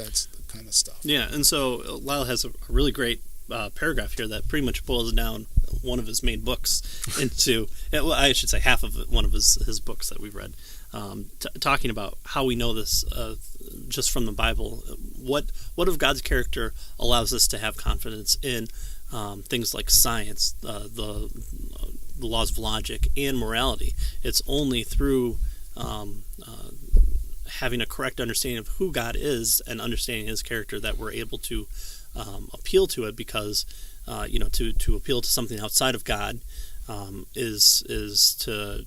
That's the kind of stuff. Yeah, and so Lyle has a really great paragraph here that pretty much boils down one of his main books into, well, I should say half of one of his books that we've read, talking about how we know this just from the Bible. What of God's character allows us to have confidence in things like science, the laws of logic, and morality? It's only through having a correct understanding of who God is and understanding His character that we're able to appeal to it, because to appeal to something outside of God is to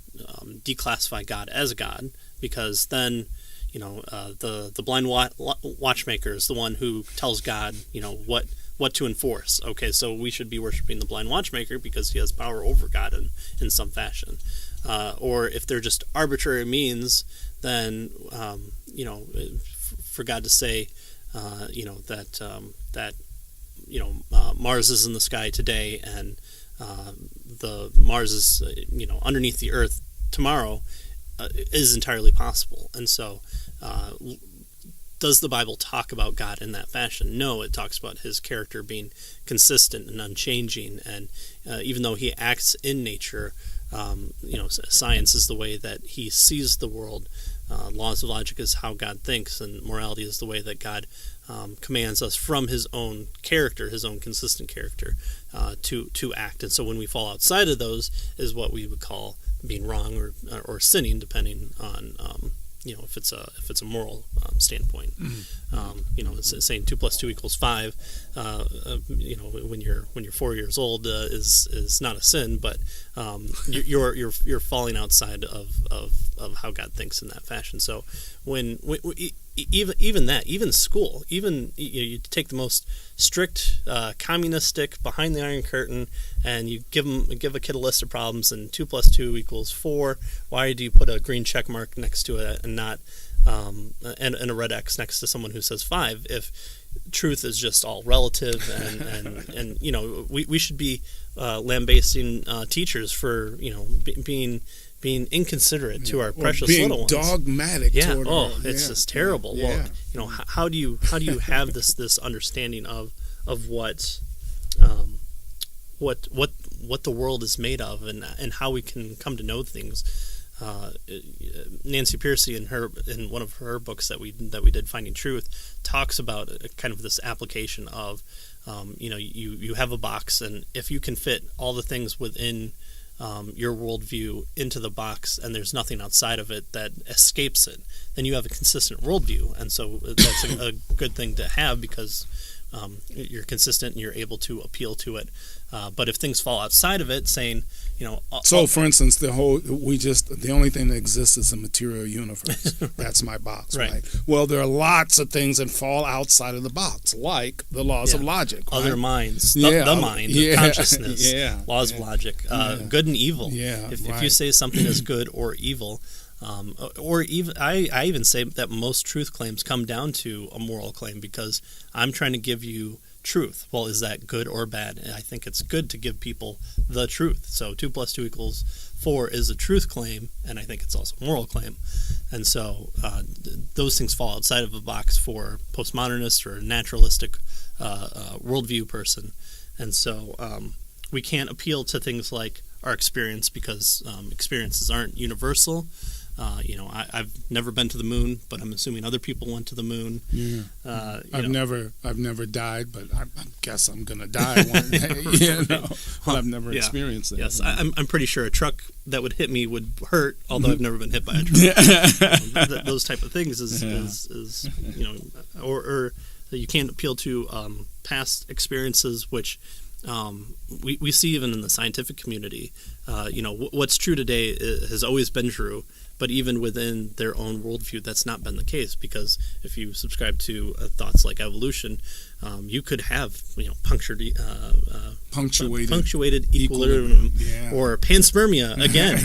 declassify God as a God, because then the blind watchmaker is the one who tells God what to enforce. Okay, so we should be worshiping the blind watchmaker because he has power over God in some fashion. Or if they're just arbitrary means, then for God to say that Mars is in the sky today and the Mars is underneath the Earth tomorrow is entirely possible. And so does the Bible talk about God in that fashion? No, it talks about His character being consistent and unchanging, and even though He acts in nature, science is the way that He sees the world. Laws of logic is how God thinks, and morality is the way that God commands us from His own character, His own consistent character, to act. And so when we fall outside of those is what we would call being wrong or sinning, depending on if it's a moral standpoint. Saying 2 + 2 = 5, when you're 4 years old is not a sin, but you're falling outside of how God thinks in that fashion. So when even school, you take the most strict communistic behind the Iron Curtain, and you give a kid a list of problems, and 2 + 2 = 4. Why do you put a green check mark next to it and not and a red X next to someone who says 5? If truth is just all relative, and we should be lambasting teachers for being inconsiderate to our precious little ones, being dogmatic. Yeah. Toward It's just terrible. Yeah. Well, how do you have this understanding of what the world is made of, and how we can come to know things? Nancy Pearcey in one of her books that we did, Finding Truth, talks about kind of this application of you have a box, and if you can fit all the things within your worldview into the box, and there's nothing outside of it that escapes it, then you have a consistent worldview. And so that's a good thing to have, because you're consistent and you're able to appeal to it. But if things fall outside of it, saying, so for instance, the only thing that exists is a material universe. That's my box, right? Well, there are lots of things that fall outside of the box, like the laws of logic, right? Other minds, the mind, consciousness, laws of logic, good and evil. If you say something is good or evil, or even I even say that most truth claims come down to a moral claim, because I'm trying to give you truth. Well, is that good or bad? And I think it's good to give people the truth. So 2 + 2 = 4 is a truth claim, and I think it's also a moral claim. And so those things fall outside of a box for postmodernist or naturalistic worldview person. And so we can't appeal to things like our experience, because experiences aren't universal. I've never been to the moon, but I'm assuming other people went to the moon. Yeah. I've never died, but I guess I'm gonna die one day. Well, I've never experienced it. Yes, I'm pretty sure a truck that would hit me would hurt, although I've never been hit by a truck. Those type of things is or you can't appeal to past experiences, which we see even in the scientific community. What's true today has always been true, but even within their own worldview, that's not been the case, because if you subscribe to thoughts like evolution, you could have punctuated equilibrium, or panspermia again.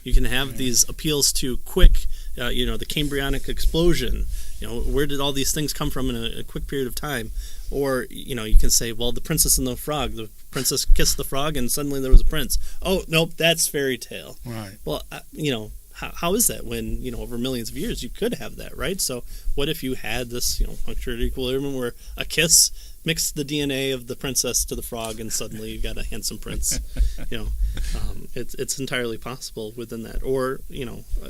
You can have these appeals to quick, the Cambrionic explosion. Where did all these things come from in a quick period of time? Or, you can say, well, the princess and the frog. The princess kissed the frog and suddenly there was a prince. Oh, nope, that's fairy tale. Right. Well, how is that when, over millions of years you could have that, right? So what if you had this, punctuated equilibrium where a kiss mixed the DNA of the princess to the frog and suddenly you got a handsome prince? It's entirely possible within that. Or,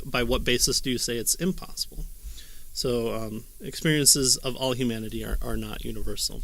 by what basis do you say it's impossible? So experiences of all humanity are not universal.